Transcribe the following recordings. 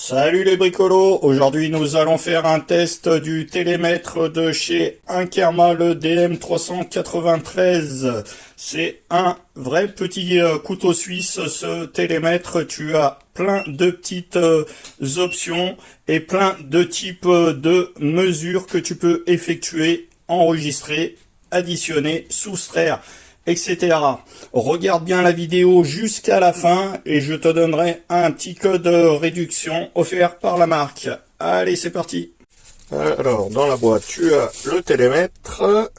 Salut les bricolos, aujourd'hui nous allons faire un test du télémètre de chez Inkerma, le DM393. C'est un vrai petit couteau suisse ce télémètre, tu as plein de petites options et plein de types de mesures que tu peux effectuer, enregistrer, additionner, soustraire, etc. Regarde bien la vidéo jusqu'à la fin et je te donnerai un petit code de réduction offert par la marque. Allez, c'est parti. Alors, dans la boîte, tu as le télémètre.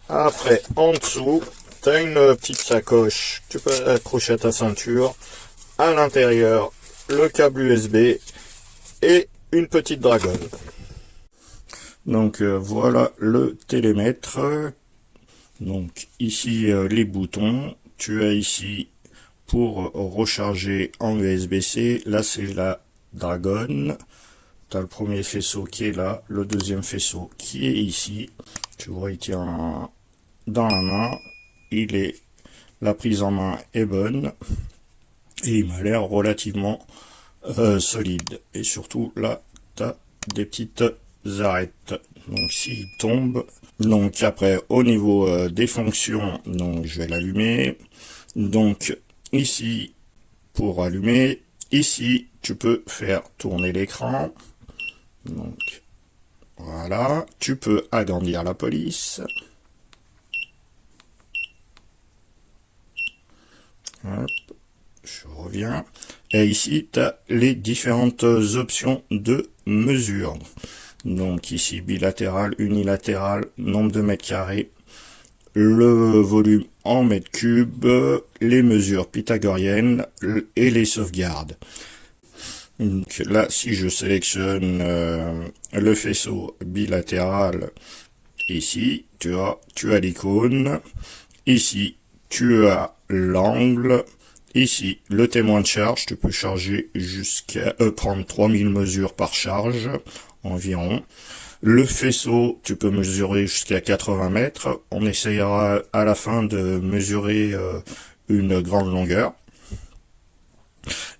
Après, en dessous, tu as une petite sacoche. Tu peux accrocher à ta ceinture. À l'intérieur, le câble USB et une petite dragonne. Donc voilà le télémètre. Donc ici les boutons, tu as ici pour recharger en USB-C, là c'est la dragonne, tu as le premier faisceau qui est là, le deuxième faisceau qui est ici, tu vois il tient dans la main, la prise en main est bonne, et il m'a l'air relativement solide, et surtout là tu as des petites arêtes, donc s'il tombe. Donc après au niveau des fonctions, donc je vais l'allumer. Donc ici pour allumer, ici tu peux faire tourner l'écran. Donc voilà, tu peux agrandir la police. Hop, je reviens. Et ici tu as les différentes options de mesure. Donc ici bilatéral, unilatéral, nombre de mètres carrés, le volume en mètres cubes, les mesures pythagoriennes et les sauvegardes. Donc là, si je sélectionne le faisceau bilatéral, ici tu as l'icône, ici tu as l'angle, ici le témoin de charge, tu peux charger jusqu'à prendre 3000 mesures par charge environ. Le faisceau, tu peux mesurer jusqu'à 80 mètres. On essayera à la fin de mesurer une grande longueur.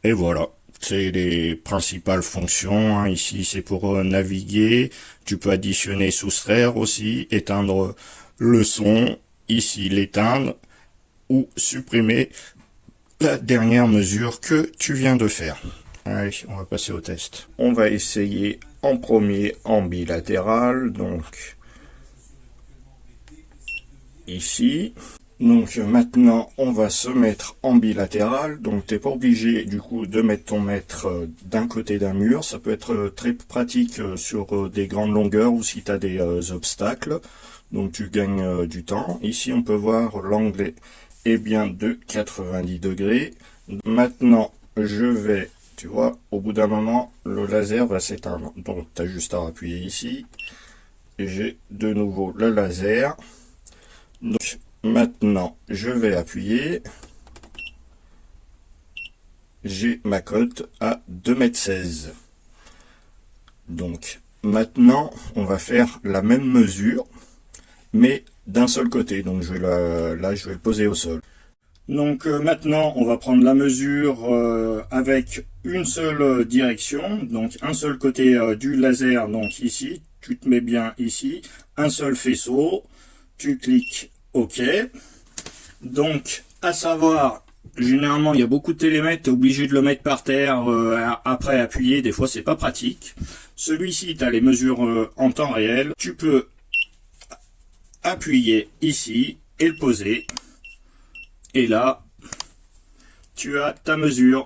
Et voilà, c'est les principales fonctions. Hein. Ici, c'est pour naviguer. Tu peux additionner, soustraire aussi, éteindre le son. Ici, l'éteindre ou supprimer la dernière mesure que tu viens de faire. Allez, on va passer au test. On va essayer en premier en bilatéral, donc ici. Donc maintenant, on va se mettre en bilatéral. Donc t'es pas obligé du coup de mettre ton mètre d'un côté d'un mur. Ça peut être très pratique sur des grandes longueurs ou si tu as des obstacles. Donc tu gagnes du temps. Ici, on peut voir l'angle est bien de 90 degrés. Maintenant, je vais... Tu vois, au bout d'un moment, le laser va s'éteindre. Donc, tu as juste à appuyer ici. Et j'ai de nouveau le laser. Donc, maintenant, je vais appuyer. J'ai ma cote à 2,16 m. Donc, maintenant, on va faire la même mesure, mais d'un seul côté. Donc, là, je vais le poser au sol. Donc maintenant, on va prendre la mesure avec une seule direction, donc un seul côté du laser, donc ici, tu te mets bien ici, un seul faisceau, tu cliques OK. Donc, à savoir, généralement, il y a beaucoup de télémètres, tu es obligé de le mettre par terre, après appuyer, des fois c'est pas pratique. Celui-ci, tu as les mesures en temps réel, tu peux appuyer ici et le poser. Et là, tu as ta mesure,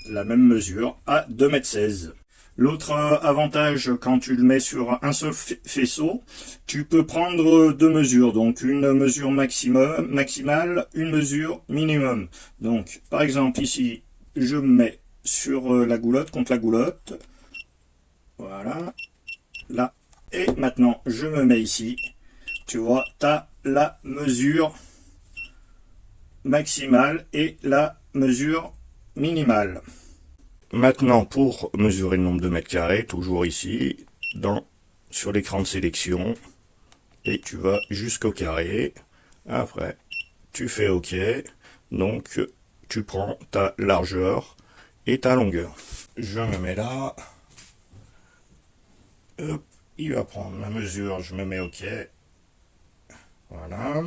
la même mesure, à 2,16 m. L'autre avantage, quand tu le mets sur un seul faisceau, tu peux prendre deux mesures. Donc, une mesure maximale, une mesure minimum. Donc, par exemple, ici, je me mets sur la goulotte, contre la goulotte. Voilà. Là. Et maintenant, je me mets ici. Tu vois, tu as la mesure maximale et la mesure minimale. Maintenant, pour mesurer le nombre de mètres carrés, toujours ici, sur l'écran de sélection, et tu vas jusqu'au carré. Après, tu fais OK. Donc, tu prends ta largeur et ta longueur. Je me mets là. Hop, il va prendre ma mesure, je me mets OK. Voilà.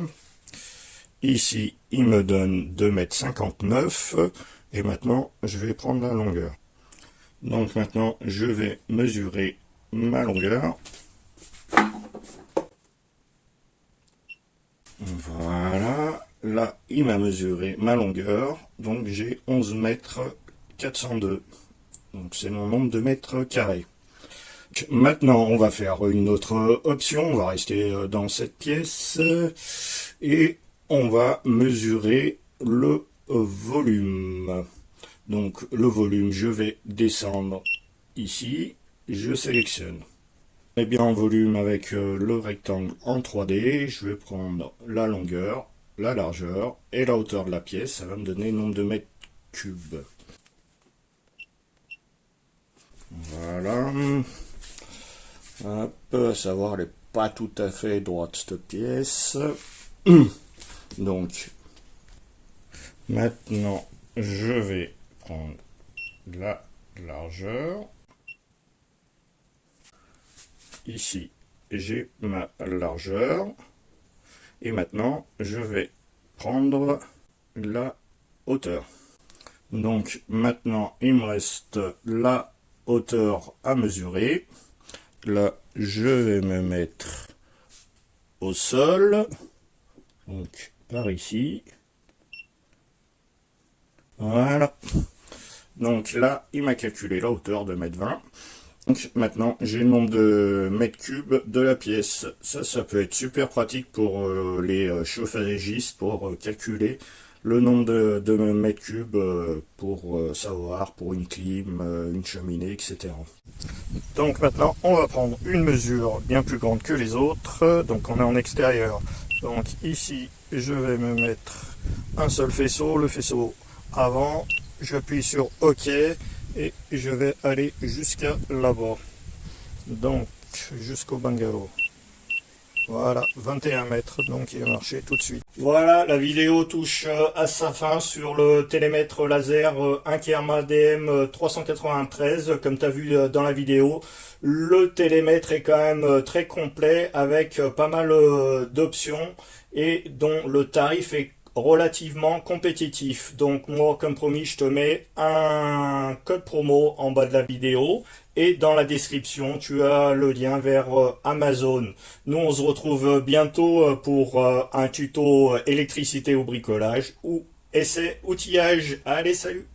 Ici, il me donne 2,59 m. Et maintenant, je vais prendre la longueur. Donc maintenant, je vais mesurer ma longueur. Voilà. Là, il m'a mesuré ma longueur. Donc j'ai 11,402 m. Donc c'est mon nombre de mètres carrés. Maintenant, on va faire une autre option. On va rester dans cette pièce. Et on va mesurer le volume. Donc le volume, je vais descendre ici. Je sélectionne. On est bien en volume avec le rectangle en 3D. Je vais prendre la longueur, la largeur et la hauteur de la pièce. Ça va me donner le nombre de mètres cubes. Voilà. Hop, à savoir, elle n'est pas tout à fait droite cette pièce. Donc, maintenant, je vais prendre la largeur. Ici, j'ai ma largeur. Et maintenant, je vais prendre la hauteur. Donc, maintenant, il me reste la hauteur à mesurer. Là, je vais me mettre au sol, donc par ici. Voilà. Donc là, il m'a calculé la hauteur de 1,20 m. Donc maintenant, j'ai le nombre de mètres cubes de la pièce. Ça peut être super pratique pour les chauffagistes, pour calculer le nombre de mètres cubes pour savoir, pour une clim, une cheminée, etc. Donc maintenant, on va prendre une mesure bien plus grande que les autres. Donc on est en extérieur. Donc ici, je vais me mettre un seul faisceau, le faisceau avant. J'appuie sur OK et je vais aller jusqu'à là-bas. Donc jusqu'au bungalow. Voilà, 21 mètres, donc il va marcher tout de suite. Voilà, la vidéo touche à sa fin sur le télémètre laser Inkerma DM 393. Comme tu as vu dans la vidéo, le télémètre est quand même très complet avec pas mal d'options et dont le tarif est relativement compétitif. Donc moi, comme promis, je te mets un code promo en bas de la vidéo et dans la description tu as le lien vers Amazon. Nous on se retrouve bientôt pour un tuto électricité ou bricolage ou essai outillage. Allez, salut!